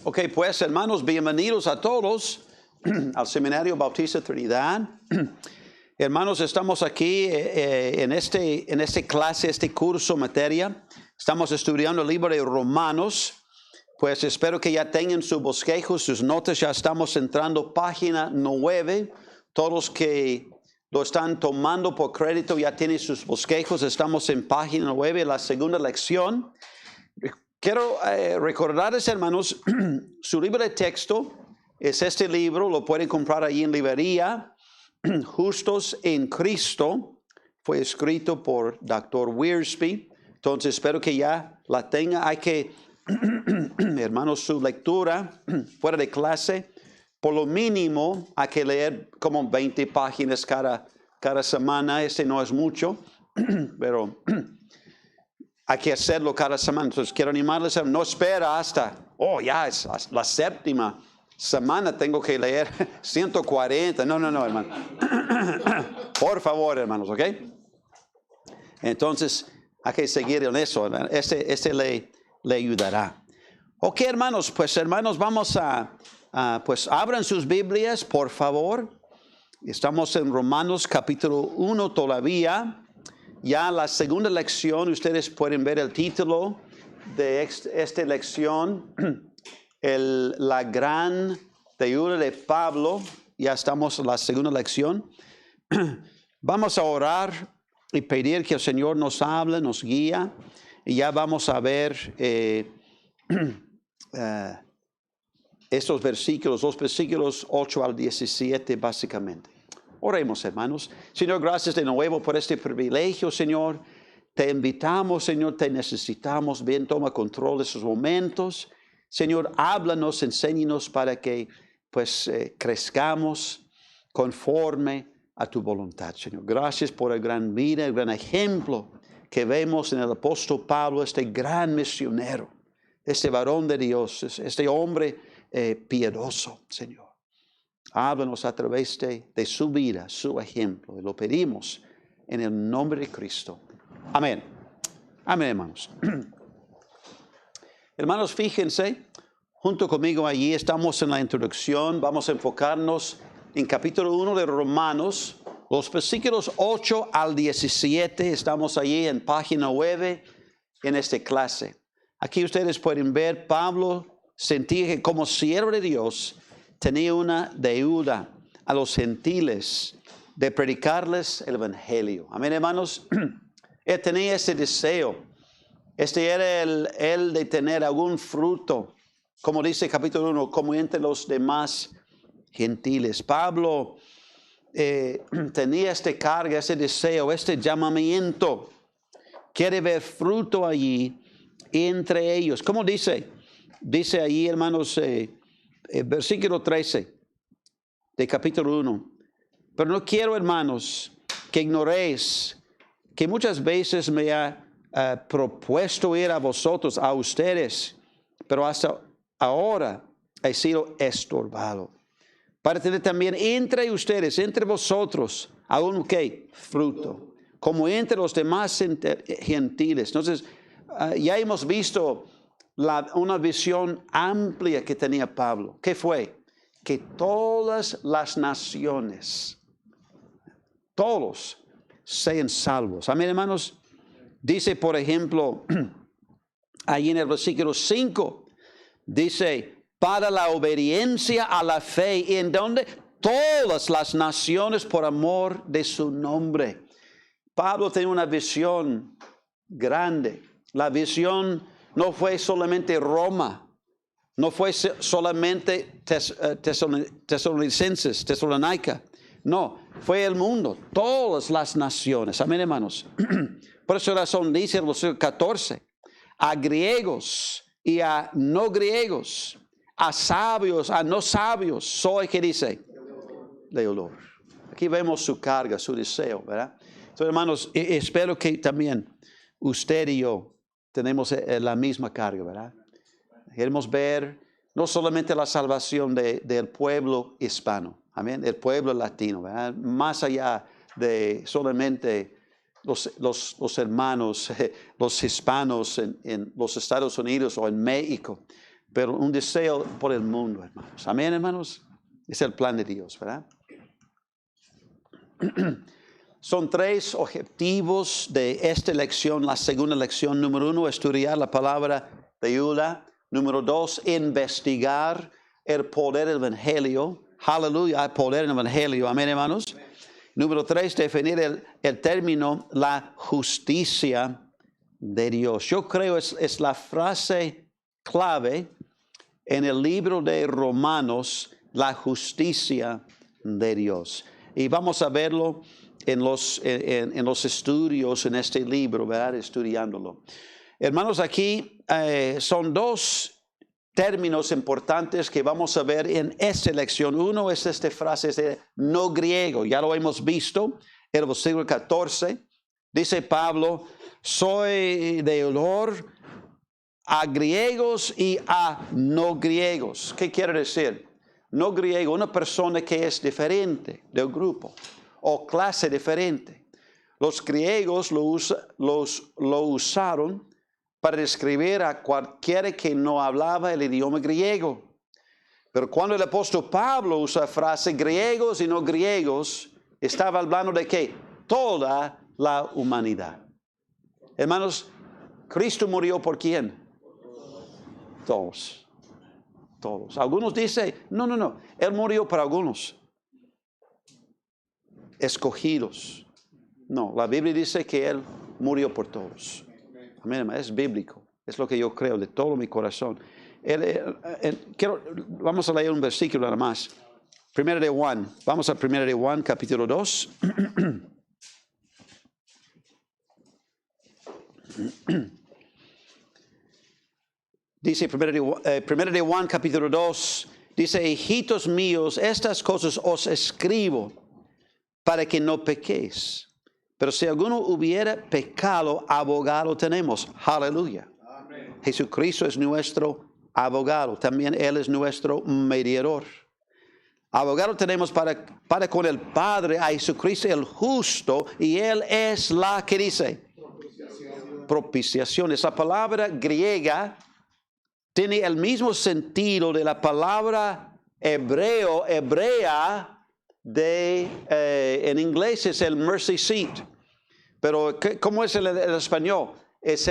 Ok, pues hermanos, bienvenidos a todos al Seminario Bautista Trinidad. Hermanos, estamos aquí en este clase, este curso, materia. Estamos estudiando el libro de Romanos. Pues espero que ya tengan su bosquejo, sus notas. Ya estamos entrando página 9. Todos que lo están tomando por crédito ya tienen sus bosquejos. Estamos en página 9, la segunda lección. Quiero recordarles, hermanos, su libro de texto es este libro. Lo pueden comprar ahí en librería. Justos en Cristo. Fue escrito por Dr. Wiersbe. Entonces espero que ya la tenga. Hay que, hermanos, su lectura fuera de clase. Por lo mínimo hay que leer como 20 páginas cada semana. No es mucho, pero hay que hacerlo cada semana. Entonces quiero animarles a no espera hasta, ya es la séptima semana, tengo que leer 140. No, hermano. Por favor, hermanos, ¿ok? Entonces hay que seguir en eso. Le ayudará. Ok, hermanos, vamos pues abran sus Biblias, por favor. Estamos en Romanos capítulo 1 todavía. Ya la segunda lección, ustedes pueden ver el título de esta lección, la gran ayuda de Pablo. Ya estamos en la segunda lección. Vamos a orar y pedir que el Señor nos hable, nos guíe. Y ya vamos a ver estos versículos, los versículos 8 al 17 básicamente. Oremos, hermanos. Señor, gracias de nuevo por este privilegio, Señor. Te invitamos, Señor, te necesitamos. Ven, toma control de esos momentos. Señor, háblanos, enséñanos para que pues crezcamos conforme a tu voluntad, Señor. Gracias por el gran vida, el gran ejemplo que vemos en el apóstol Pablo, este gran misionero, este varón de Dios, este hombre piadoso, Señor. Háblanos a través de su vida, su ejemplo. Y lo pedimos en el nombre de Cristo. Amén. Amén, hermanos. Hermanos, fíjense, junto conmigo allí estamos en la introducción. Vamos a enfocarnos en capítulo 1 de Romanos, los versículos 8 al 17. Estamos allí en página 9 en esta clase. Aquí ustedes pueden ver, Pablo sentía que como siervo de Dios tenía una deuda a los gentiles de predicarles el evangelio. Amén, hermanos. Él tenía ese deseo. Era el de tener algún fruto, como dice capítulo 1, como entre los demás gentiles. Pablo tenía esta carga, ese deseo, este llamamiento. Quiere ver fruto allí entre ellos. ¿Cómo dice? Dice ahí, hermanos, versículo 13 de capítulo 1. Pero no quiero, hermanos, que ignoréis que muchas veces me ha propuesto ir a vosotros, a ustedes, pero hasta ahora he sido estorbado. Para tener también entre ustedes, entre vosotros, aún que fruto, como entre los demás gentiles. Entonces, ya hemos visto una visión amplia que tenía Pablo. ¿Qué fue? Que todas las naciones, todos sean salvos. Amén, hermanos. Dice, por ejemplo, ahí en el versículo 5, dice, para la obediencia a la fe, y en donde todas las naciones por amor de su nombre. Pablo tenía una visión grande. La visión no fue solamente Roma, no fue solamente Tesalónica. No, fue el mundo, todas las naciones. Amén, hermanos. Por esa razón dice el versículo 14, a griegos y a no griegos, a sabios, a no sabios, soy, ¿qué dice? Deudor. Aquí vemos su carga, su deseo, ¿verdad? Entonces, hermanos, espero que también usted y yo tenemos la misma carga, ¿verdad? Queremos ver no solamente la salvación del pueblo hispano, amén, el pueblo latino, ¿verdad? Más allá de solamente los hermanos, los hispanos en los Estados Unidos o en México, pero un deseo por el mundo, hermanos. Amén, hermanos. Es el plan de Dios, ¿verdad? Son 3 objetivos de esta lección, la segunda lección. Número 1, estudiar la palabra de ayuda. Número 2, investigar el poder del Evangelio. Aleluya, hay poder en el Evangelio. Amén, hermanos. Número 3, definir el término la justicia de Dios. Yo creo es la frase clave en el libro de Romanos, la justicia de Dios. Y vamos a verlo en los estudios en este libro, ¿verdad? Estudiándolo. Hermanos, aquí son 2 términos importantes que vamos a ver en esta lección. Uno es esta frase de no griego, ya lo hemos visto, el versículo 14. Dice Pablo, soy deudor a griegos y a no griegos. ¿Qué quiere decir? No griego, una persona que es diferente del grupo o clase diferente. Los griegos lo usaron para describir a cualquiera que no hablaba el idioma griego. Pero cuando el apóstol Pablo usa la frase griegos y no griegos, estaba hablando de ¿qué? Toda la humanidad. Hermanos, ¿Cristo murió por quién? Todos. Algunos dicen, no, Él murió para algunos. Escogidos. No, la Biblia dice que Él murió por todos. Amén, es bíblico. Es lo que yo creo de todo mi corazón. Vamos a leer un versículo nada más. Primera de Juan. Vamos a Primera de Juan, capítulo 2. Dice Primera de Juan, capítulo 2. Dice, hijitos míos, estas cosas os escribo para que no pequéis. Pero si alguno hubiera pecado, abogado tenemos. Aleluya. Amén. Jesucristo es nuestro abogado. También Él es nuestro mediador. Abogado tenemos para con el Padre a Jesucristo el justo. Y Él es la que dice. Propiciación. Esa palabra griega tiene el mismo sentido de la palabra hebrea. En inglés es el mercy seat, pero ¿cómo es el español? Es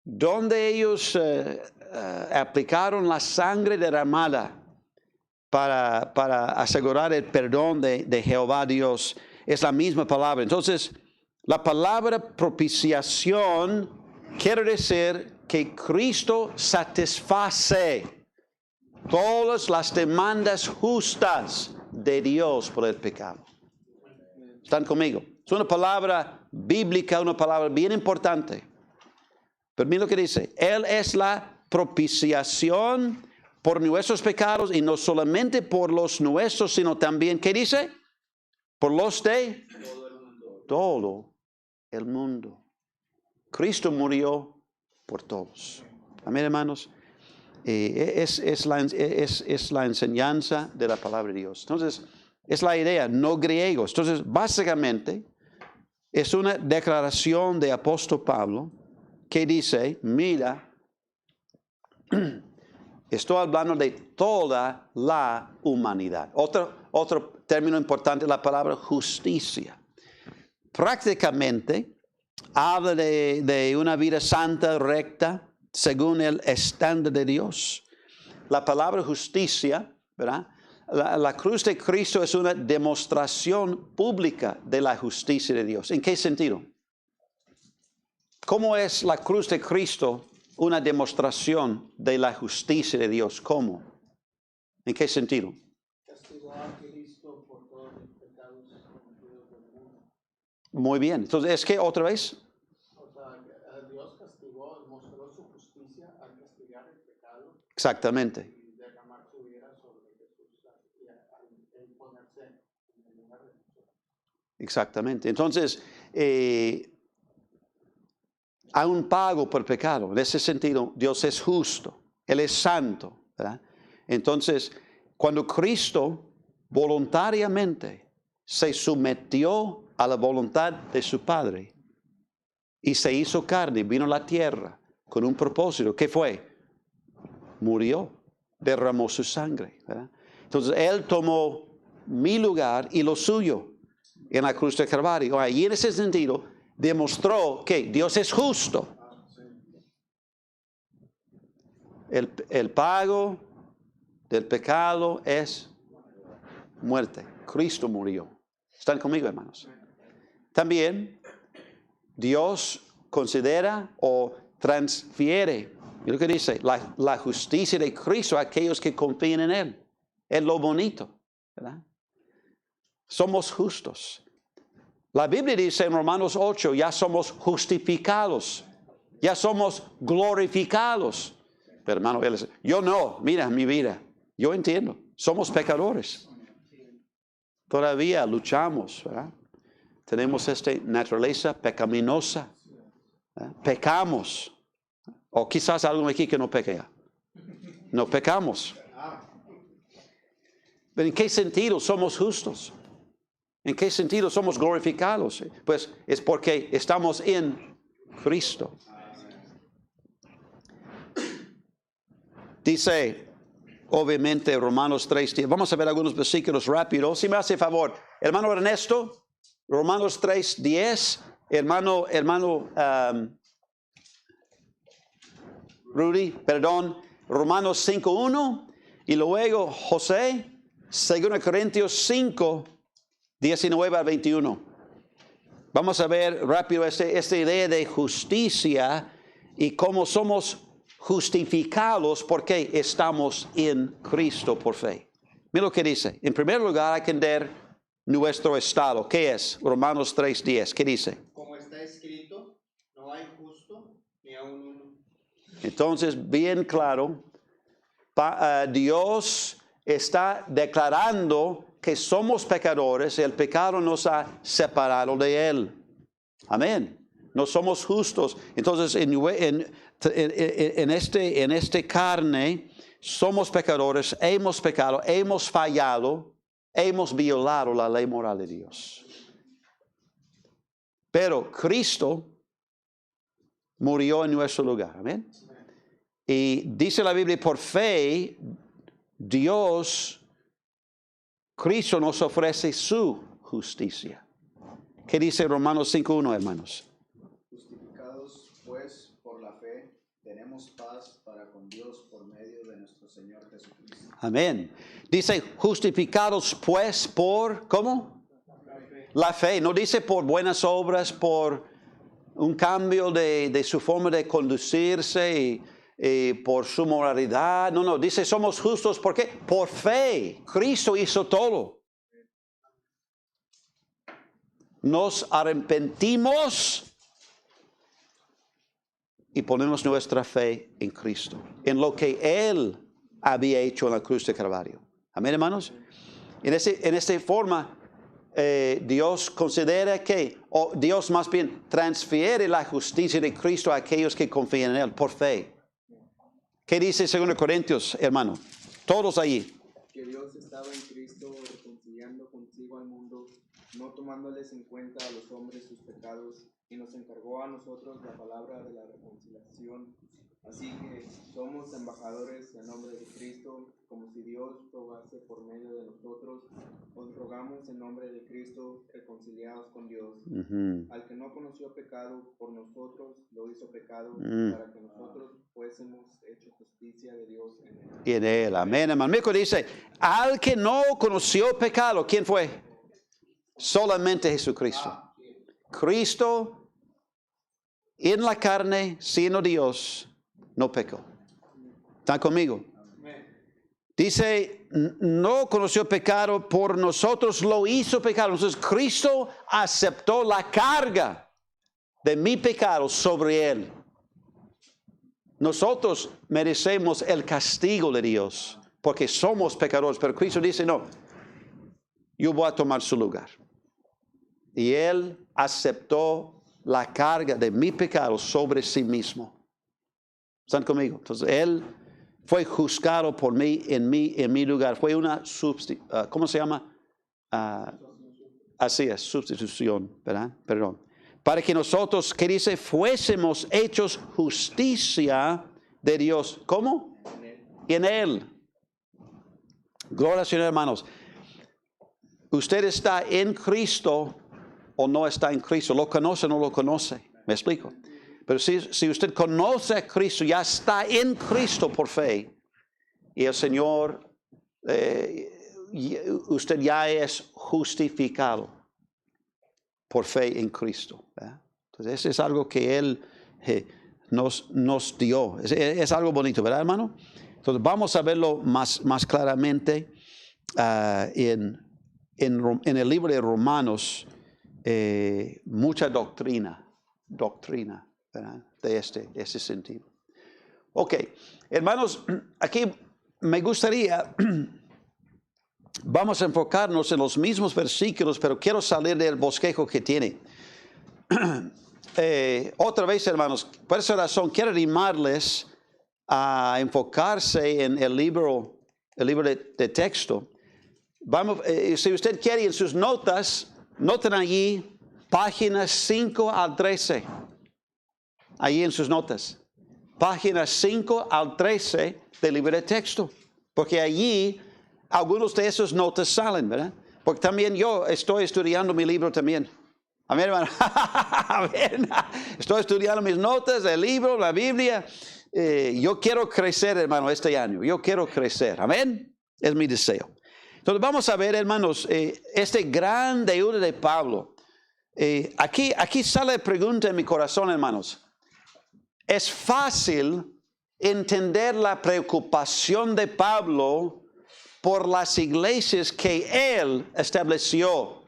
donde ellos aplicaron la sangre derramada para asegurar el perdón de Jehová Dios. Es la misma palabra. Entonces, la palabra propiciación quiere decir que Cristo satisface todas las demandas justas de Dios por el pecado. ¿Están conmigo? Es una palabra bíblica, una palabra bien importante. Pero mira lo que dice. Él es la propiciación por nuestros pecados y no solamente por los nuestros, sino también, ¿qué dice? Por los de todo el mundo. Cristo murió por todos. Amén, hermanos. Es la enseñanza de la palabra de Dios. Entonces, es la idea, no griegos. Entonces, básicamente, es una declaración de apóstol Pablo que dice, mira, estoy hablando de toda la humanidad. Otro término importante es la palabra justicia. Prácticamente, habla de una vida santa, recta, según el estándar de Dios. La palabra justicia, ¿verdad? La cruz de Cristo es una demostración pública de la justicia de Dios. ¿En qué sentido? ¿Cómo es la cruz de Cristo una demostración de la justicia de Dios? ¿Cómo? ¿En qué sentido? Castigó a Cristo por todos los pecados cometidos del mundo. Muy bien. Entonces, ¿es que otra vez? Dios castigó, mostró su justicia al castigar el pecado. Exactamente. Y derramar su ira sobre Jesús al ponerse en el lugar de Jesús. Exactamente. Entonces, hay un pago por pecado. En ese sentido, Dios es justo. Él es santo, ¿verdad? Entonces, cuando Cristo voluntariamente se sometió a la voluntad de su Padre y se hizo carne, vino a la tierra con un propósito. ¿Qué fue? Murió, derramó su sangre, ¿verdad? Entonces Él tomó mi lugar y lo suyo en la cruz de Calvario. Y en ese sentido demostró que Dios es justo. El pago del pecado es muerte. Cristo murió. ¿Están conmigo, hermanos? También Dios considera o transfiere, mira lo que dice, la justicia de Cristo a aquellos que confían en Él. Es lo bonito, ¿verdad? Somos justos. La Biblia dice en Romanos 8, ya somos justificados, ya somos glorificados. Pero hermano, él dice, yo no, mira mi vida, yo entiendo, somos pecadores. Todavía luchamos, ¿verdad? Tenemos esta naturaleza pecaminosa, ¿verdad? Pecamos. O quizás alguien aquí que no peca. No pecamos. Pero ¿en qué sentido somos justos? ¿En qué sentido somos glorificados? Pues es porque estamos en Cristo. Dice, obviamente, Romanos 3:10. Vamos a ver algunos versículos rápidos. Si me hace favor, hermano Ernesto, Romanos 3:10. Hermano Rudy, perdón, Romanos 5:1. Y luego José, 2 Corintios 5:19-21. Vamos a ver rápido esta idea de justicia y cómo somos justificados porque estamos en Cristo por fe. Mira lo que dice. En primer lugar hay que entender nuestro estado. ¿Qué es? Romanos 3:10. ¿Qué dice? Como está escrito, no hay justo ni aun uno. Entonces, bien claro, Dios está declarando que somos pecadores y el pecado nos ha separado de Él. Amén. No somos justos. Entonces, en este carne, somos pecadores, hemos pecado, hemos fallado, hemos violado la ley moral de Dios. Pero Cristo murió en nuestro lugar. Amén. Y dice la Biblia, por fe, Cristo nos ofrece su justicia. ¿Qué dice Romanos 5:1, hermanos? Justificados, pues, por la fe, tenemos paz para con Dios por medio de nuestro Señor Jesucristo. Amén. Dice, justificados, pues, por, ¿cómo? La fe. No dice por buenas obras, por un cambio de su forma de conducirse y por su moralidad. No, dice somos justos. ¿Por qué? Por fe. Cristo hizo todo. Nos arrepentimos y ponemos nuestra fe en Cristo, en lo que Él había hecho en la cruz de Calvario. Amén, hermanos. En esta forma, Dios considera que, o Dios más bien transfiere la justicia de Cristo a aquellos que confían en Él por fe. ¿Qué dice 2 Corintios, hermano? Todos allí. Que Dios estaba en Cristo reconciliando consigo al mundo, no tomándoles en cuenta a los hombres sus pecados, y nos encargó a nosotros la palabra de la reconciliación. Así que somos embajadores en nombre de Cristo, como si Dios rogase por medio de nosotros. Os rogamos en nombre de Cristo, reconciliados con Dios. Al que no conoció pecado, por nosotros lo hizo pecado, para que nosotros fuésemos hecho justicia de Dios en él. Y en Él, amén, hermano. Mico dice, al que no conoció pecado, ¿quién fue? Solamente Jesucristo. Cristo en la carne, siendo Dios, no pecó. ¿Están conmigo? Dice, no conoció pecado, por nosotros lo hizo pecado. Entonces Cristo aceptó la carga de mi pecado sobre Él. Nosotros merecemos el castigo de Dios porque somos pecadores, pero Cristo dice, no, yo voy a tomar su lugar. Y Él aceptó la carga de mi pecado sobre sí mismo. ¿Están conmigo? Entonces, Él fue juzgado por mí en mi lugar. Fue una ¿cómo se llama? Así es, sustitución, ¿verdad? Perdón. Para que nosotros, ¿qué dice? Fuésemos hechos justicia de Dios. ¿Cómo? En Él. Gloria al Señor, hermanos. Usted está en Cristo o no está en Cristo. ¿Lo conoce o no lo conoce? ¿Me explico? Pero si usted conoce a Cristo, ya está en Cristo por fe. Y el Señor, usted ya es justificado por fe en Cristo, ¿verdad? Entonces, eso es algo que Él nos dio. Es algo bonito, ¿verdad, hermano? Entonces, vamos a verlo más claramente en el libro de Romanos. Mucha doctrina, ¿verdad? De este sentido. Ok, hermanos, aquí me gustaría... Vamos a enfocarnos en los mismos versículos, pero quiero salir del bosquejo que tiene. Otra vez, hermanos, por esa razón quiero animarles a enfocarse en el libro de texto. Vamos, si usted quiere, en sus notas, noten allí páginas 5 al 13. Allí en sus notas. Páginas 5 al 13 del libro de texto. Porque allí... algunos de esos notas salen, ¿verdad? Porque también yo estoy estudiando mi libro también. Amén, hermano. Amén. Estoy estudiando mis notas, el libro, la Biblia. Yo quiero crecer, hermano, este año. Yo quiero crecer. Amén. Es mi deseo. Entonces vamos a ver, hermanos, este gran deuda de Pablo. Aquí sale la pregunta en mi corazón, hermanos. Es fácil entender la preocupación de Pablo por las iglesias que él estableció.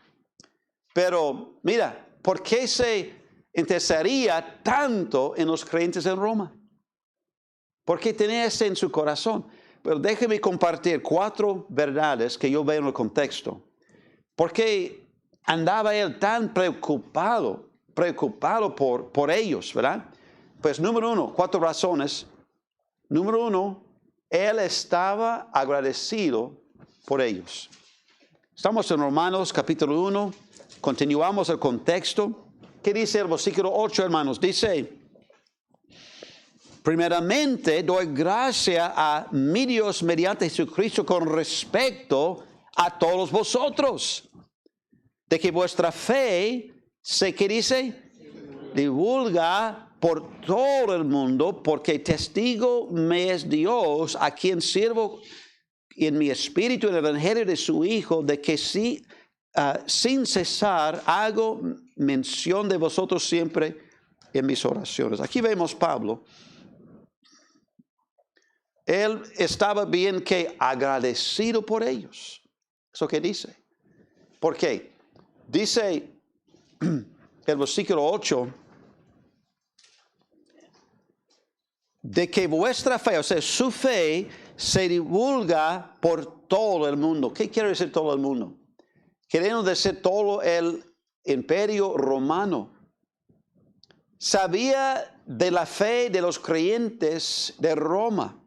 Pero mira, ¿por qué se interesaría tanto en los creyentes en Roma? ¿Por qué tenía eso en su corazón? Pero déjeme compartir 4 verdades que yo veo en el contexto. ¿Por qué andaba él tan preocupado por ellos, verdad? Pues número 1, 4 razones. Número 1, él estaba agradecido por ellos. Estamos en Romanos capítulo 1. Continuamos el contexto. ¿Qué dice el versículo 8, hermanos? Dice, primeramente doy gracia a mi Dios mediante Jesucristo con respecto a todos vosotros, de que vuestra fe ¿qué dice? Divulga por todo el mundo, porque testigo me es Dios, a quien sirvo en mi espíritu en el evangelio de su Hijo, de que sin cesar hago mención de vosotros siempre en mis oraciones. Aquí vemos Pablo. Él estaba bien que agradecido por ellos. ¿Eso qué dice? ¿Por qué? Dice el versículo 8, de que vuestra fe, o sea, su fe, se divulga por todo el mundo. ¿Qué quiere decir todo el mundo? Queriendo decir todo el imperio romano. Sabía de la fe de los creyentes de Roma.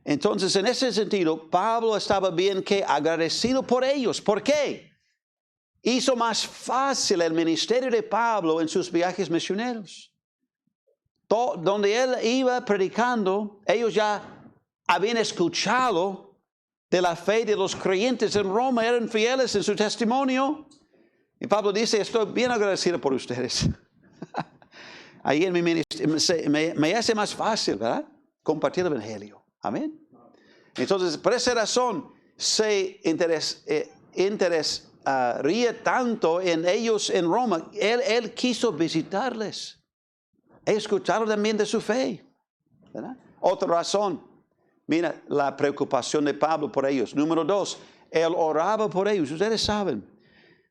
Entonces, en ese sentido, Pablo estaba bien que agradecido por ellos. ¿Por qué? Hizo más fácil el ministerio de Pablo en sus viajes misioneros. Donde él iba predicando, ellos ya habían escuchado de la fe de los creyentes en Roma, eran fieles en su testimonio. Y Pablo dice, estoy bien agradecido por ustedes. Ahí en mi ministerio me hace más fácil, ¿verdad? Compartir el evangelio. Amén. Entonces, por esa razón, se interesaría tanto en ellos en Roma. Él quiso visitarles. Escucharon también de su fe, ¿verdad? Otra razón, mira la preocupación de Pablo por ellos. Número 2, él oraba por ellos. Ustedes saben,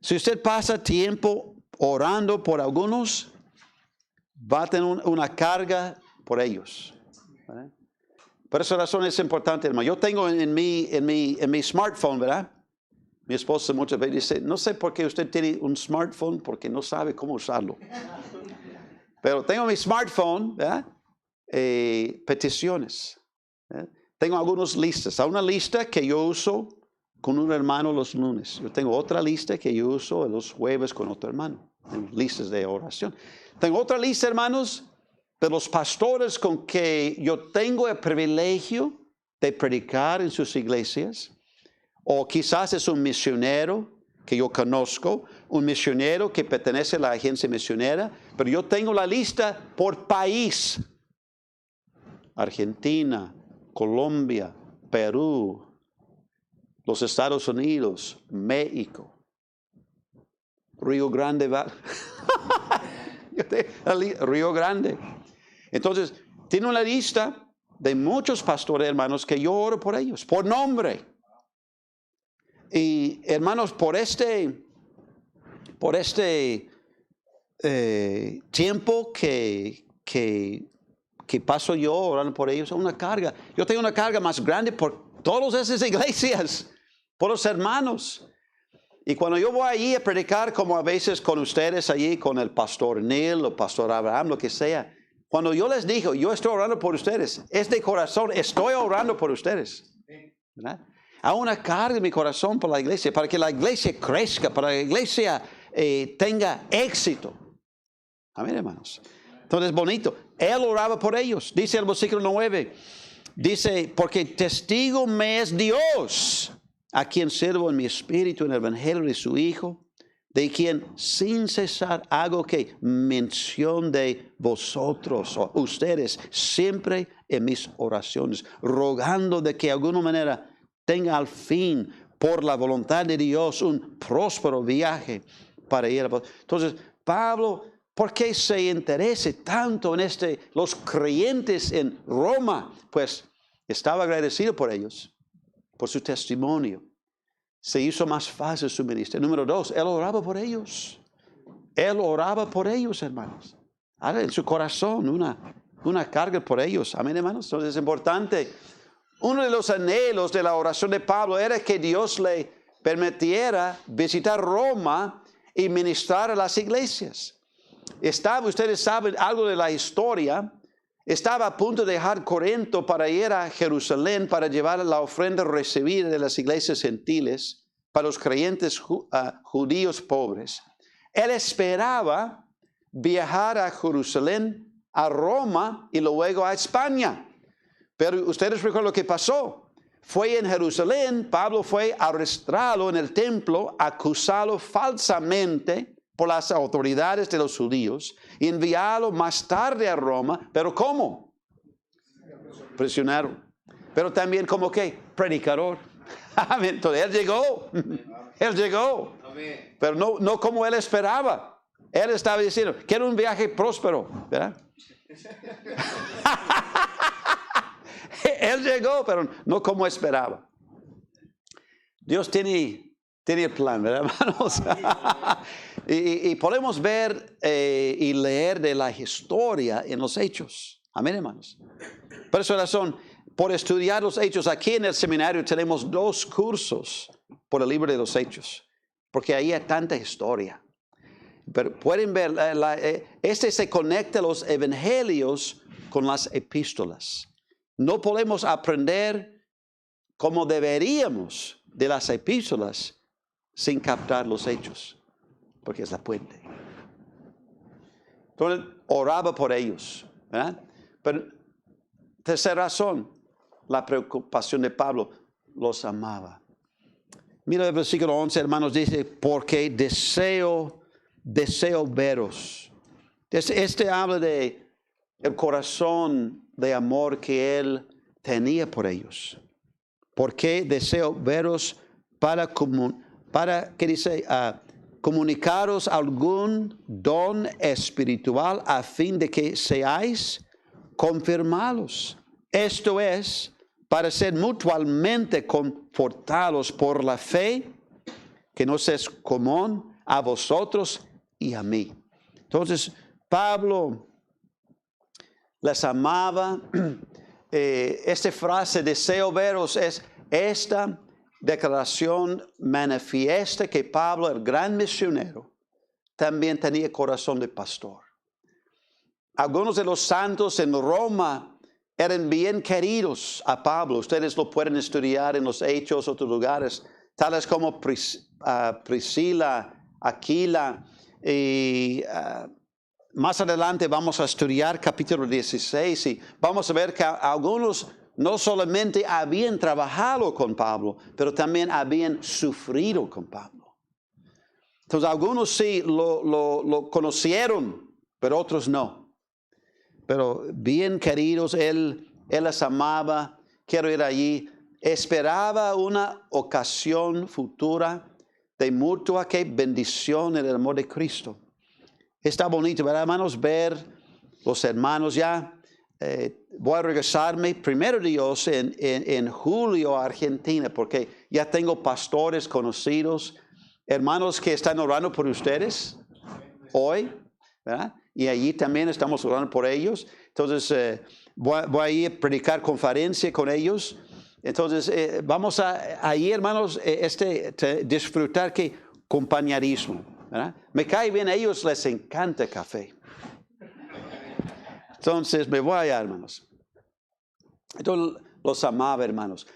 si usted pasa tiempo orando por algunos, va a tener una carga por ellos, ¿verdad? Por esa razón es importante, hermano. Yo tengo en mi smartphone, ¿verdad? Mi esposa muchas veces dice, no sé por qué usted tiene un smartphone, porque no sabe cómo usarlo. Pero tengo mi smartphone, ¿verdad? Peticiones, ¿verdad? Tengo algunas listas. Hay una lista que yo uso con un hermano los lunes. Yo tengo otra lista que yo uso los jueves con otro hermano. Tengo listas de oración. Tengo otra lista, hermanos, de los pastores con que yo tengo el privilegio de predicar en sus iglesias. O quizás es un misionero que yo conozco, un misionero que pertenece a la agencia misionera, pero yo tengo la lista por país. Argentina, Colombia, Perú, los Estados Unidos, México, Río Grande, Río Grande. Entonces, tiene una lista de muchos pastores, hermanos, que yo oro por ellos, por nombre. Y hermanos, por este tiempo que paso yo orando por ellos, es una carga. Yo tengo una carga más grande por todas esas iglesias, por los hermanos. Y cuando yo voy allí a predicar, como a veces con ustedes allí, con el pastor Neil o pastor Abraham, lo que sea, cuando yo les digo, yo estoy orando por ustedes, es de corazón, estoy orando por ustedes. ¿Verdad? Hay una carga en mi corazón por la iglesia, para que la iglesia crezca, para que la iglesia tenga éxito. Amén, hermanos. Entonces es bonito. Él oraba por ellos. Dice el versículo 9. Dice, porque testigo me es Dios, a quien sirvo en mi espíritu en el evangelio de su Hijo, de quien sin cesar hago que mención de vosotros, o ustedes, siempre en mis oraciones, rogando de que de alguna manera tenga al fin, por la voluntad de Dios, un próspero viaje para ir a... Entonces, Pablo, ¿por qué se interese tanto en los creyentes en Roma? Pues estaba agradecido por ellos, por su testimonio. Se hizo más fácil su ministerio. Número 2, él oraba por ellos. Él oraba por ellos, hermanos. Ahora en su corazón una carga por ellos. Amén, hermanos. Entonces es importante. Uno de los anhelos de la oración de Pablo era que Dios le permitiera visitar Roma y ministrar a las iglesias. Ustedes saben algo de la historia, estaba a punto de dejar Corinto para ir a Jerusalén para llevar la ofrenda recibida de las iglesias gentiles para los creyentes judíos pobres. Él esperaba viajar a Jerusalén, a Roma y luego a España. Pero ustedes recuerdan lo que pasó. Fue en Jerusalén, Pablo fue arrestado en el templo, acusado falsamente por las autoridades de los judíos, y enviado más tarde a Roma. ¿Pero cómo? Prisionero. Pero también como que predicador. Entonces él llegó. Él llegó. Pero no como él esperaba. Él estaba diciendo, quiero un viaje próspero, ¿verdad? Él llegó, pero no como esperaba. Dios tiene el plan, ¿verdad, hermanos? y podemos ver y leer de la historia en los hechos. Amén, hermanos. Por esa razón, por estudiar los hechos, aquí en el seminario tenemos 2 cursos por el libro de los hechos, porque ahí hay tanta historia. Pero pueden ver, se conecta los evangelios con las epístolas. No podemos aprender como deberíamos de las epístolas sin captar los hechos, porque es la puente. Entonces, oraba por ellos, ¿verdad? Pero, tercera razón, la preocupación de Pablo, los amaba. Mira el versículo 11, hermanos, dice, porque deseo veros. Este habla de el corazón de amor que él tenía por ellos. Porque deseo veros para ¿qué dice? Comunicaros algún don espiritual a fin de que seáis confirmados. Esto es, para ser mutuamente confortados por la fe que nos es común a vosotros y a mí. Entonces, Pablo les amaba. Esta frase, deseo veros, es esta declaración manifiesta que Pablo, el gran misionero, también tenía corazón de pastor. Algunos de los santos en Roma eran bien queridos a Pablo. Ustedes lo pueden estudiar en los Hechos, otros lugares. tales como Priscila, Aquila, y más adelante vamos a estudiar capítulo 16 y vamos a ver que algunos no solamente habían trabajado con Pablo, pero también habían sufrido con Pablo. Entonces algunos sí lo conocieron, pero otros no. Pero bien queridos, él les amaba, quiero ir allí. Esperaba una ocasión futura de mutua bendición en el amor de Cristo. Está bonito, ¿verdad, hermanos? Ver los hermanos ya. Voy a regresarme primero Dios en julio a Argentina, porque ya tengo pastores conocidos, hermanos que están orando por ustedes hoy, ¿verdad? Y allí también estamos orando por ellos. Entonces voy a ir a predicar conferencia con ellos. Entonces vamos ahí, hermanos, disfrutar que compañerismo, ¿verdad? Me cae bien, a ellos les encanta café. Entonces me voy allá, hermanos. Entonces los amaba, hermanos.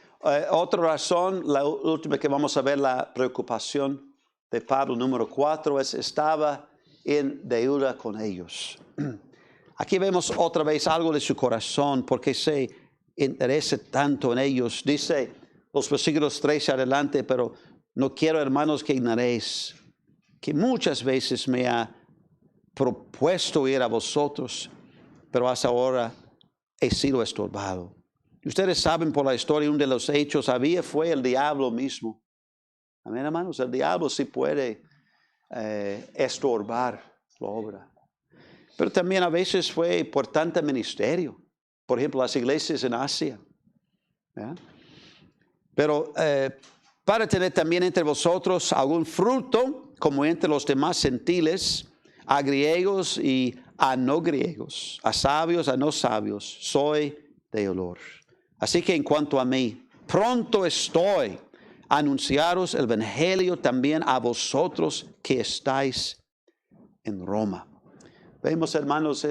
Otra razón, la última que vamos a ver, la preocupación de Pablo, número 4, estaba en deuda con ellos. Aquí vemos otra vez algo de su corazón, porque se interesa tanto en ellos. Dice los versículos 13 adelante, pero no quiero, hermanos, que ignoréis que muchas veces me ha propuesto ir a vosotros, pero hasta ahora he sido estorbado. Ustedes saben por la historia, uno de los hechos fue el diablo mismo. Amén, hermanos, el diablo sí puede estorbar la obra. Pero también a veces fue por tanto ministerio. Por ejemplo, las iglesias en Asia. ¿Ya? Pero para tener también entre vosotros algún fruto, como entre los demás gentiles, a griegos y a no griegos, a sabios, a no sabios, soy de olor. Así que en cuanto a mí, pronto estoy a anunciaros el evangelio también a vosotros que estáis en Roma. Vemos, hermanos,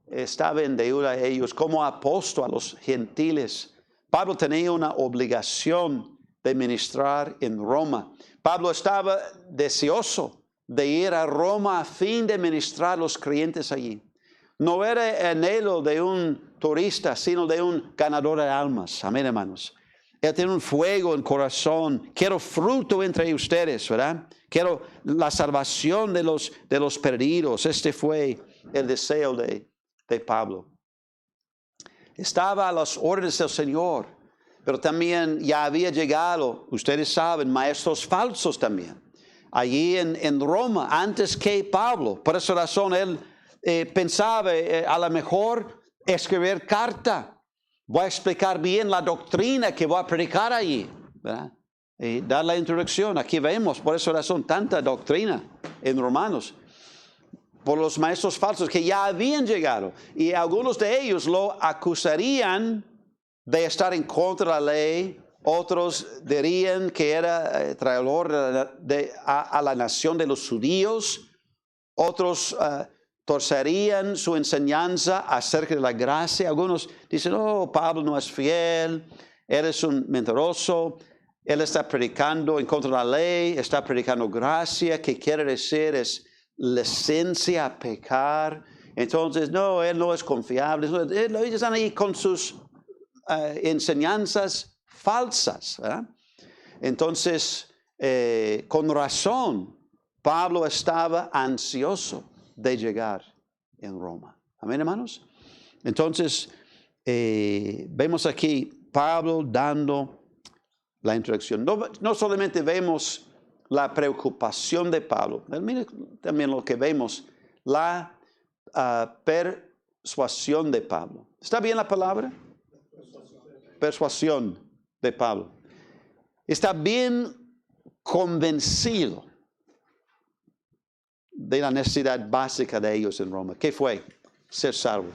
estaba en deuda a ellos como apóstol a los gentiles. Pablo tenía una obligación de ministrar en Roma. Pablo estaba deseoso de ir a Roma a fin de ministrar a los creyentes allí. No era el anhelo de un turista, sino de un ganador de almas. Amén, hermanos. Él tiene un fuego en corazón. Quiero fruto entre ustedes, ¿verdad? Quiero la salvación de los perdidos. Este fue el deseo de Pablo. Estaba a las órdenes del Señor, pero también ya había llegado, ustedes saben, maestros falsos también. Allí en Roma, antes que Pablo. Por esa razón él pensaba a lo mejor escribir carta. Voy a explicar bien la doctrina que voy a predicar allí, ¿verdad? Y dar la introducción. Aquí vemos, por esa razón, tanta doctrina en Romanos. Por los maestros falsos que ya habían llegado. Y algunos de ellos lo acusarían de estar en contra de la ley. Otros dirían que era traidor a la nación de los judíos. Otros torcerían su enseñanza acerca de la gracia. Algunos dicen, oh, Pablo no es fiel, él es un mentiroso, él está predicando en contra de la ley, está predicando gracia, que quiere decir es licencia a pecar. Entonces, no, él no es confiable. Ellos están ahí con sus enseñanzas falsas, ¿verdad? Entonces, con razón, Pablo estaba ansioso de llegar en Roma. Amén, hermanos. Entonces, vemos aquí Pablo dando la introducción. No solamente vemos la preocupación de Pablo, mire también lo que vemos, la persuasión de Pablo. ¿Está bien la palabra? Persuasión de Pablo. Está bien convencido de la necesidad básica de ellos en Roma. ¿Qué fue? Ser salvo.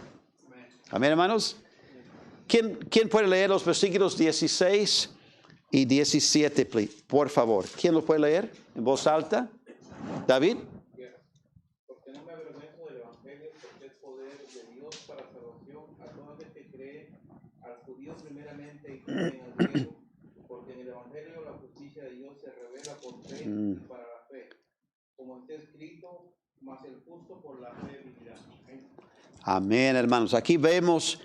Amén, hermanos. ¿Quién puede leer los versículos 16 y 17, por favor? ¿Quién lo puede leer en voz alta? ¿David? Porque no me avergüenzo del evangelio, porque es poder de Dios para salvación a todo aquel que cree, al judío primeramente y también al griego, porque en el evangelio la justicia de Dios y para la fe. Como está escrito, mas el justo por la fe vivirá. Amén. Amén, hermanos. Aquí vemos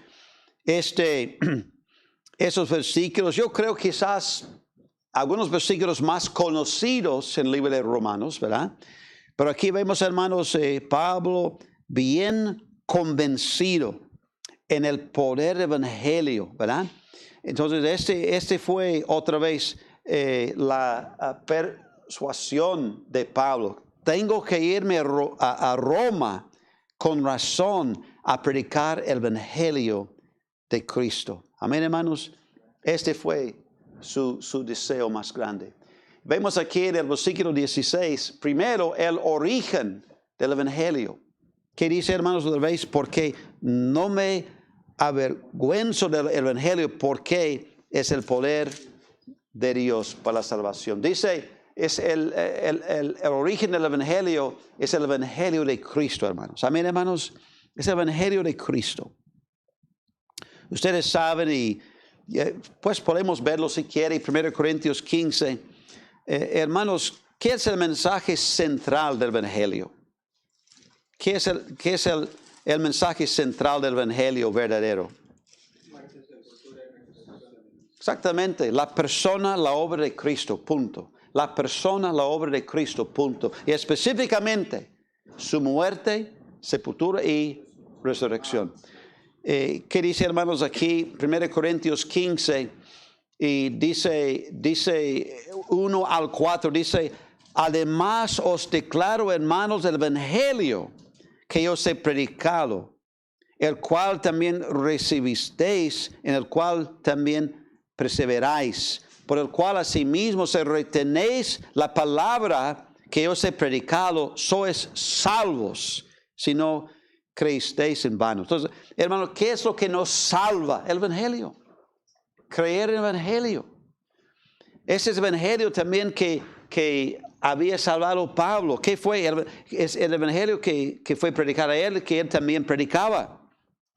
esos versículos. Yo creo quizás algunos versículos más conocidos en el libro de Romanos, ¿verdad? Pero aquí vemos, hermanos, Pablo bien convencido en el poder del evangelio, ¿verdad? Entonces, este fue otra vez la persuasión de Pablo. Tengo que irme a Roma con razón a predicar el evangelio de Cristo. Amén, hermanos. Este fue su deseo más grande. Vemos aquí en el versículo 16, primero el origen del evangelio. ¿Qué dice, hermanos, otra vez? Porque no me avergüenzo del evangelio, porque es el poder de Dios para la salvación. Dice, es el origen del evangelio, es el evangelio de Cristo, hermanos. Amén, hermanos. Es el evangelio de Cristo. Ustedes saben, y pues podemos verlo si quieren, 1 Corintios 15. Hermanos, ¿qué es el mensaje central del evangelio? ¿Qué es el mensaje central del evangelio verdadero? Exactamente, la persona, la obra de Cristo, punto. La persona, la obra de Cristo, punto. Y específicamente, su muerte, sepultura y resurrección. ¿Qué dice, hermanos, aquí? 1 Corintios 15, y dice 1 al 4, dice, además os declaro, hermanos, el evangelio que os he predicado, el cual también recibisteis, en el cual también perseveráis, por el cual asimismo si retenéis la palabra que os he predicado, sois salvos, si no creísteis en vano. Entonces, hermano, ¿qué es lo que nos salva? El evangelio. Creer en el evangelio. Ese es el evangelio también que había salvado Pablo. ¿Qué fue? Es el evangelio que fue predicado a él, que él también predicaba.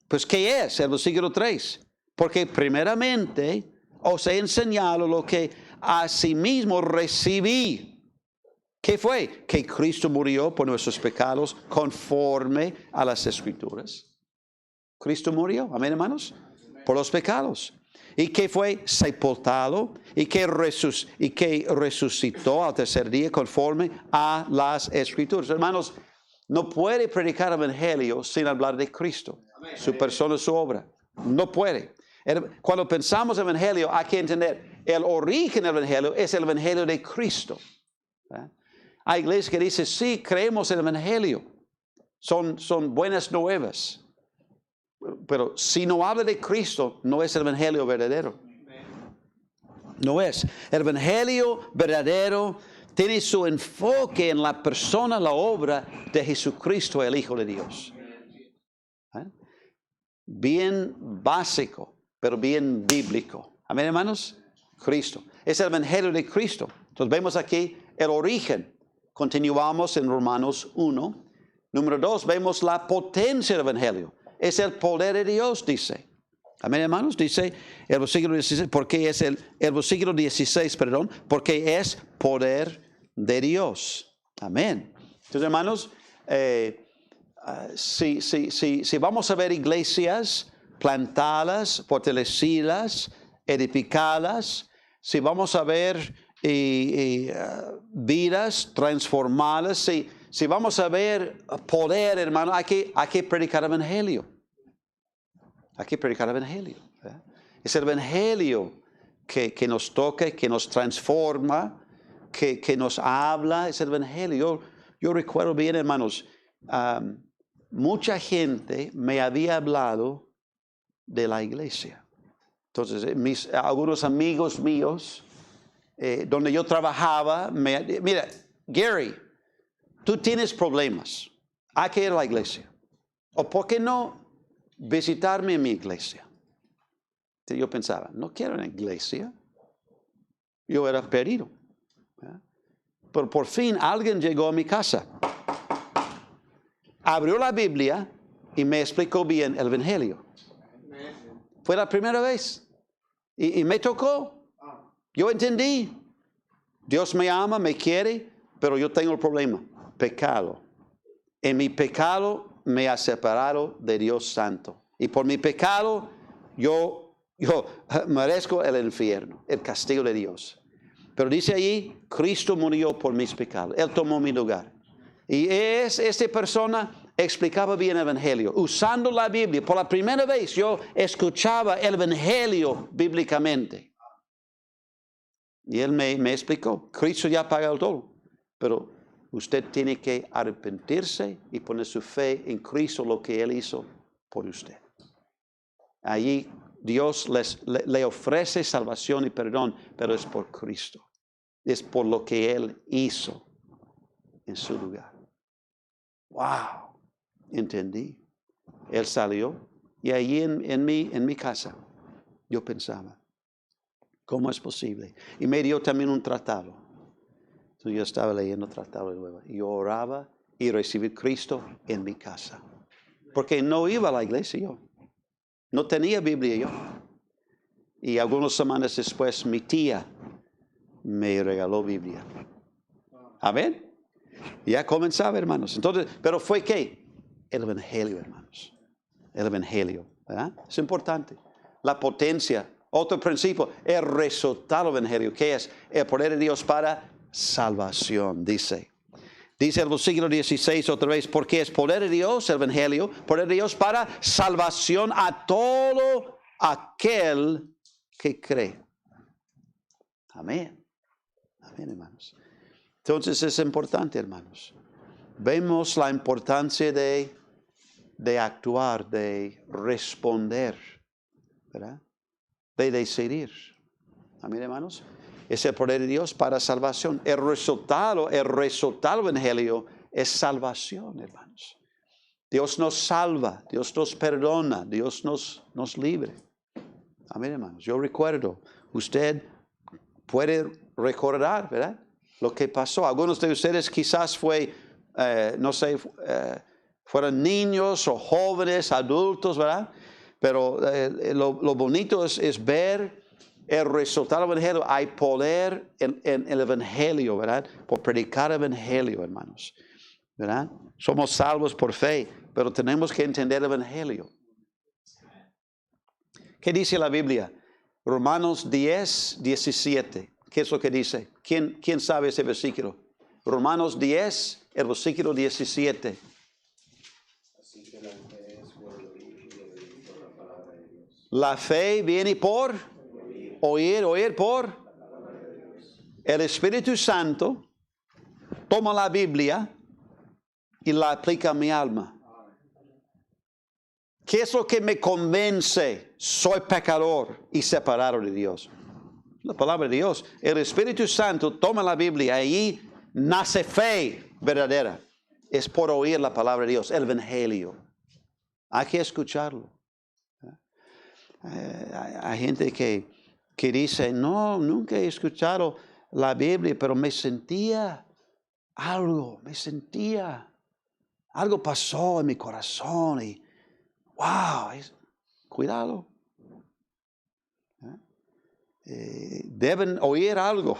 Pues, ¿qué es? El versículo 3. Porque primeramente os he enseñado lo que asimismo recibí. ¿Qué fue? Que Cristo murió por nuestros pecados conforme a las Escrituras. Cristo murió, amén, hermanos, por los pecados. Y que fue sepultado y que resucitó al tercer día conforme a las Escrituras. Hermanos, no puede predicar el evangelio sin hablar de Cristo, su persona, su obra. No puede. Cuando pensamos en el evangelio, hay que entender el origen del evangelio es el evangelio de Cristo. Hay iglesias que dicen, sí, creemos en el evangelio. Son buenas nuevas. Pero si no habla de Cristo, no es el evangelio verdadero. No es. El evangelio verdadero tiene su enfoque en la persona, la obra de Jesucristo, el Hijo de Dios. Bien básico, pero bien bíblico. Amén, hermanos. Cristo. Es el evangelio de Cristo. Entonces vemos aquí el origen. Continuamos en Romanos 1. Número 2, vemos la potencia del evangelio. Es el poder de Dios, dice. Amén, hermanos. Dice el versículo 16, porque es el versículo 16, perdón, porque es poder de Dios. Amén. Entonces, hermanos, si vamos a ver iglesias plantadas, fortalecidas, edificadas, si vamos a ver vidas transformadas, si vamos a ver poder, hermano, hay que predicar el evangelio. Hay que predicar el evangelio. Es el evangelio que nos toca, que nos transforma, que nos habla. Es el evangelio. Yo recuerdo bien, hermanos, mucha gente me había hablado de la iglesia. Entonces, algunos amigos míos, donde yo trabajaba, mira, Gary, tú tienes problemas, hay que ir a la iglesia. ¿O por qué no visitarme en mi iglesia? Entonces yo pensaba, no quiero una iglesia. Yo era perdido. Pero por fin alguien llegó a mi casa. Abrió la Biblia y me explicó bien el evangelio. Fue la primera vez. Y me tocó. Yo entendí. Dios me ama, me quiere, pero yo tengo el problema, pecado. En mi pecado me ha separado de Dios Santo. Y por mi pecado yo merezco el infierno, el castigo de Dios. Pero dice allí, Cristo murió por mis pecados. Él tomó mi lugar. Y esta persona explicaba bien el Evangelio. Usando la Biblia, por la primera vez yo escuchaba el Evangelio bíblicamente. Y él me explicó, Cristo ya ha pagado todo, pero usted tiene que arrepentirse y poner su fe en Cristo, lo que Él hizo por usted. Allí Dios le ofrece salvación y perdón, pero es por Cristo. Es por lo que Él hizo en su lugar. ¡Wow! Entendí. Él salió y allí en mi casa yo pensaba, ¿cómo es posible? Y me dio también un tratado. Entonces yo estaba leyendo el tratado de nuevo. Y yo oraba y recibí a Cristo en mi casa. Porque no iba a la iglesia yo. No tenía Biblia yo. Y algunas semanas después mi tía me regaló Biblia. Amén. Ya comenzaba, hermanos. Entonces, pero fue ¿qué? El Evangelio, hermanos. El Evangelio. ¿Verdad? Es importante. La potencia. Otro principio, el resultado del Evangelio, que es el poder de Dios para salvación, dice el versículo 16 otra vez, porque es poder de Dios, el Evangelio, poder de Dios para salvación a todo aquel que cree. Amén. Amén, hermanos. Entonces es importante, hermanos. Vemos la importancia de actuar, de responder, ¿verdad? De decidir. Amén, hermanos. Es el poder de Dios para salvación. El resultado del Evangelio es salvación, hermanos. Dios nos salva, Dios nos perdona, Dios nos libre. Amén, hermanos. Yo recuerdo, usted puede recordar, ¿verdad? Lo que pasó. Algunos de ustedes quizás fueron niños o jóvenes, adultos, ¿verdad? Pero lo bonito es ver el resultado del Evangelio. Hay poder en el Evangelio, ¿verdad? Por predicar el Evangelio, hermanos, ¿verdad? Somos salvos por fe, pero tenemos que entender el Evangelio. ¿Qué dice la Biblia? Romanos 10, 17. ¿Qué es lo que dice? ¿Quién sabe ese versículo? Romanos 10, el versículo 17. Así que la fe es por el oír y el oír por la palabra de Dios. La fe viene por oír por el Espíritu Santo. Toma la Biblia y la aplica a mi alma. ¿Qué es lo que me convence? Soy pecador y separado de Dios. La palabra de Dios. El Espíritu Santo toma la Biblia y ahí nace fe verdadera. Es por oír la palabra de Dios, el Evangelio. Hay que escucharlo. Hay gente que dice, no, nunca he escuchado la Biblia, pero me sentía algo pasó en mi corazón y wow, cuidado. Deben oír algo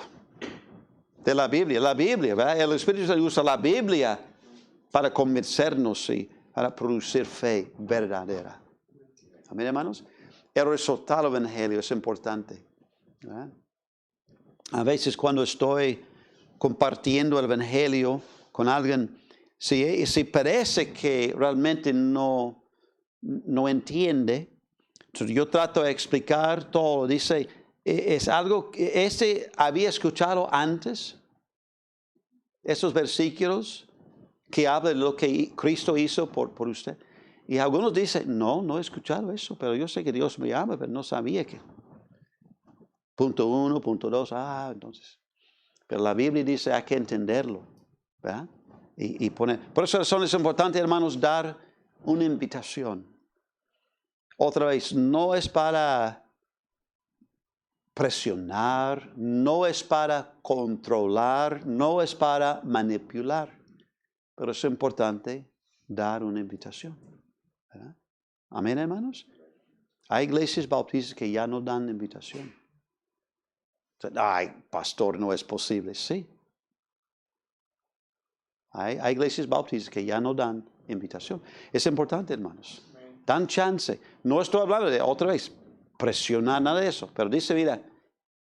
de la Biblia, ¿verdad? El Espíritu Santo usa la Biblia para convencernos y para producir fe verdadera. Amén, hermanos. El resultado del Evangelio es importante, ¿verdad? A veces cuando estoy compartiendo el Evangelio con alguien, si parece que realmente no entiende, entonces yo trato de explicar todo. Dice, es algo que había escuchado antes, esos versículos que hablan de lo que Cristo hizo por usted. Y algunos dicen, no he escuchado eso, pero yo sé que Dios me ama, pero no sabía que. Punto 1, punto 2, entonces. Pero la Biblia dice, hay que entenderlo, ¿verdad? Y poner. Por esa razón es importante, hermanos, dar una invitación. Otra vez, no es para presionar, no es para controlar, no es para manipular, pero es importante dar una invitación, ¿verdad? Amén, hermanos. Hay iglesias bautistas que ya no dan invitación. Ay, pastor, no es posible. Sí. Hay iglesias bautistas que ya no dan invitación. Es importante, hermanos. Dan chance. No estoy hablando de otra vez presionar nada de eso. Pero dice, mira,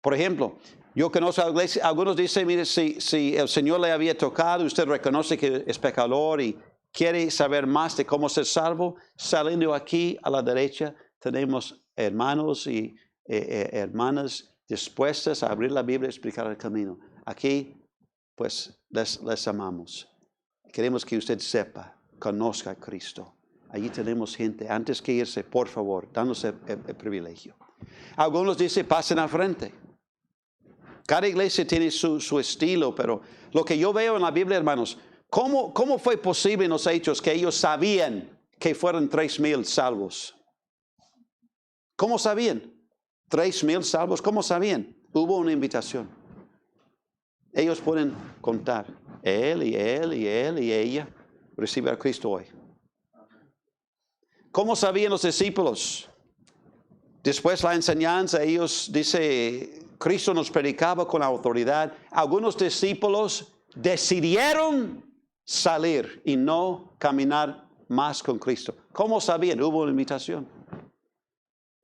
por ejemplo, yo conozco a iglesias, algunos dicen, mire, si el Señor le había tocado, usted reconoce que es pecador y quiere saber más de cómo ser salvo, saliendo aquí a la derecha tenemos hermanos y hermanas dispuestas a abrir la Biblia y explicar el camino. Aquí, pues, les amamos. Queremos que usted sepa, conozca a Cristo. Allí tenemos gente, antes que irse, por favor, danos el privilegio. Algunos dicen, pasen al frente. Cada iglesia tiene su estilo, pero lo que yo veo en la Biblia, hermanos, ¿cómo fue posible en los hechos que ellos sabían que fueron 3,000 salvos? ¿Cómo sabían? 3,000 salvos, ¿cómo sabían? Hubo una invitación. Ellos pueden contar. Él y ella reciben a Cristo hoy. ¿Cómo sabían los discípulos? Después la enseñanza, ellos dice, Cristo nos predicaba con autoridad. Algunos discípulos decidieron salir y no caminar más con Cristo. ¿Cómo sabían? Hubo una invitación.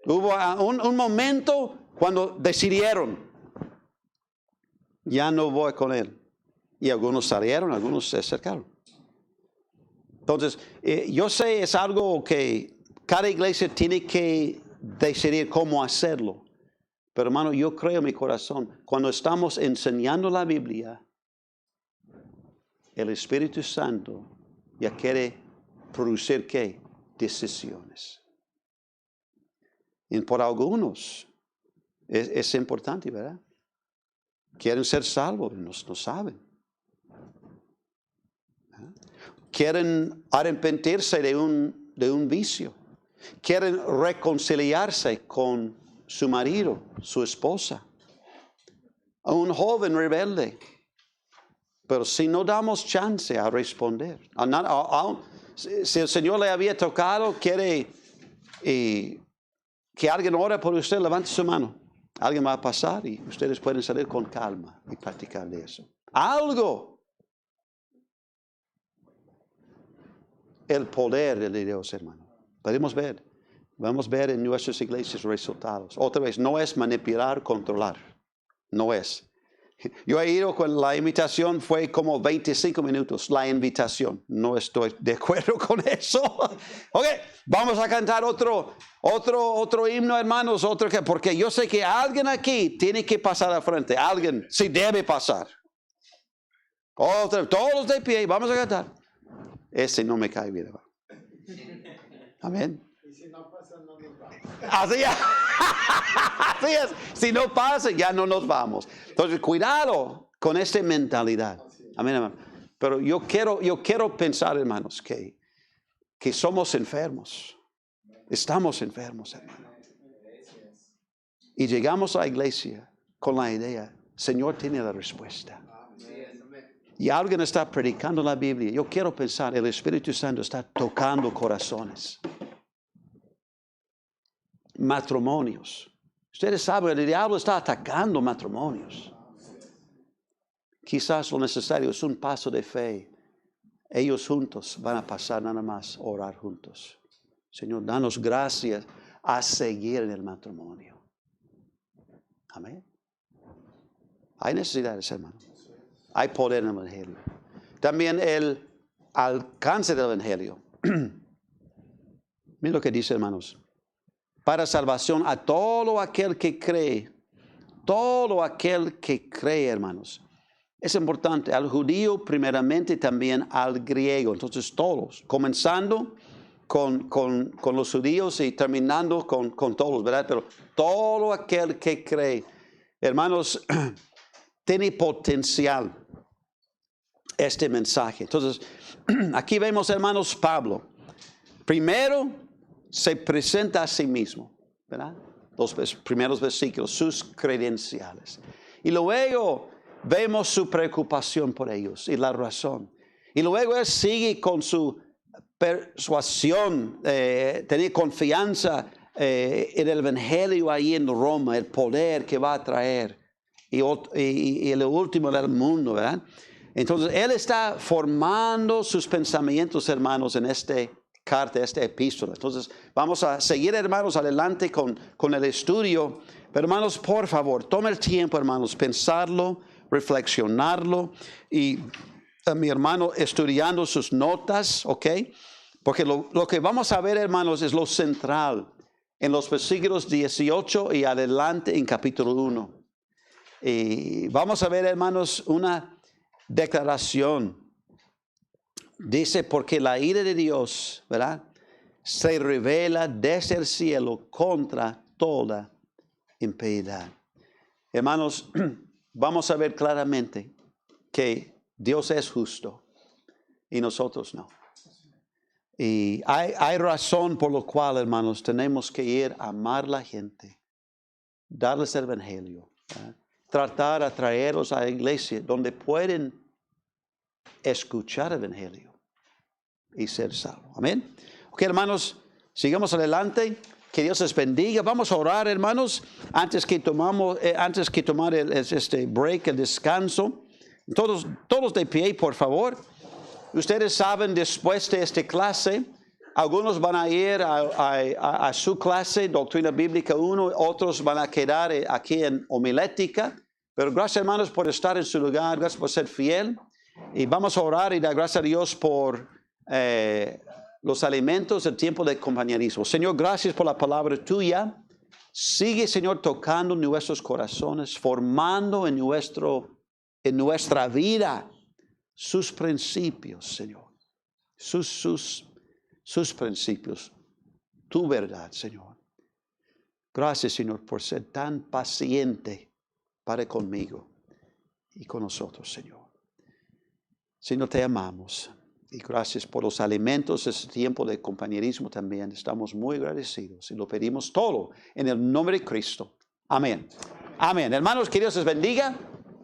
Hubo un momento cuando decidieron, ya no voy con Él. Y algunos salieron, algunos se acercaron. Entonces, yo sé, es algo que cada iglesia tiene que decidir cómo hacerlo. Pero hermano, yo creo en mi corazón, cuando estamos enseñando la Biblia, el Espíritu Santo ya quiere producir ¿qué? Decisiones. Y por algunos es importante, ¿verdad? Quieren ser salvos, no saben. Quieren arrepentirse de un vicio. Quieren reconciliarse con su marido, su esposa. A un joven rebelde. Pero si no damos chance a responder. Si el Señor le había tocado, quiere que alguien ore por usted, levante su mano. Alguien va a pasar y ustedes pueden salir con calma y platicar de eso. Algo. El poder de Dios, hermano. Vamos a ver en nuestras iglesias resultados. Otra vez, no es manipular, controlar. No es. Yo he ido con la invitación, fue como 25 minutos la invitación. No estoy de acuerdo con eso. Ok, vamos a cantar otro himno, hermanos. Porque yo sé que alguien aquí tiene que pasar al frente. Alguien sí debe pasar. Todos de pie, vamos a cantar. Ese no me cae bien. Amén. Y si no pasa, no nos vamos. Así es. Si no pasa, ya no nos vamos. Entonces, cuidado con esta mentalidad. Amén, hermano. Pero yo quiero pensar, hermanos, que somos enfermos. Estamos enfermos, hermano. Y llegamos a la iglesia con la idea, Señor tiene la respuesta. Y alguien está predicando la Biblia. Yo quiero pensar, el Espíritu Santo está tocando corazones. Matrimonios. Ustedes saben, el diablo está atacando matrimonios. Quizás lo necesario es un paso de fe. Ellos juntos van a pasar nada más a orar juntos. Señor, danos gracias a seguir en el matrimonio. Amén. Hay necesidades, hermano. Hay poder en el Evangelio. También el alcance del Evangelio. Miren lo que dice, hermanos. Para salvación a todo aquel que cree. Todo aquel que cree, hermanos. Es importante. Al judío primeramente, también al griego. Entonces todos. Comenzando con los judíos y terminando con todos, ¿verdad? Pero todo aquel que cree. Hermanos, tiene potencial este mensaje. Entonces, aquí vemos, hermanos, Pablo. Primero, se presenta a sí mismo, ¿verdad? Los primeros versículos, sus credenciales. Y luego vemos su preocupación por ellos y la razón. Y luego él sigue con su persuasión, tener confianza en el Evangelio ahí en Roma, el poder que va a traer. y el último del mundo, ¿verdad? Entonces, él está formando sus pensamientos, hermanos, en esta carta, esta epístola. Entonces, vamos a seguir, hermanos, adelante con el estudio. Pero, hermanos, por favor, tome el tiempo, hermanos, pensarlo, reflexionarlo. Y mi hermano estudiando sus notas, ¿ok? Porque lo que vamos a ver, hermanos, es lo central en los versículos 18 y adelante en capítulo 1. Y vamos a ver, hermanos, una declaración. Dice, porque la ira de Dios, ¿verdad?, se revela desde el cielo contra toda impiedad. Hermanos, vamos a ver claramente que Dios es justo y nosotros no. Y hay razón por lo cual, hermanos, tenemos que ir a amar a la gente, darles el evangelio, ¿verdad?, tratar de traerlos a la iglesia donde pueden escuchar el evangelio y ser salvos. Amén. Ok, hermanos, sigamos adelante. Que Dios les bendiga. Vamos a orar, hermanos, antes que tomar este break, el descanso. Todos de pie, por favor. Ustedes saben, después de esta clase, algunos van a ir a su clase, Doctrina Bíblica 1, otros van a quedar aquí en homilética. Pero gracias, hermanos, por estar en su lugar, gracias por ser fiel. Y vamos a orar y dar gracias a Dios por los alimentos del tiempo de compañerismo. Señor, gracias por la palabra tuya. Sigue, Señor, tocando nuestros corazones, formando en nuestra vida sus principios, Señor. Sus principios. Tu verdad, Señor. Gracias, Señor, por ser tan paciente para conmigo y con nosotros, Señor. Señor, te amamos. Y gracias por los alimentos de este tiempo de compañerismo también. Estamos muy agradecidos y lo pedimos todo en el nombre de Cristo. Amén. Amén. Hermanos, que Dios les bendiga.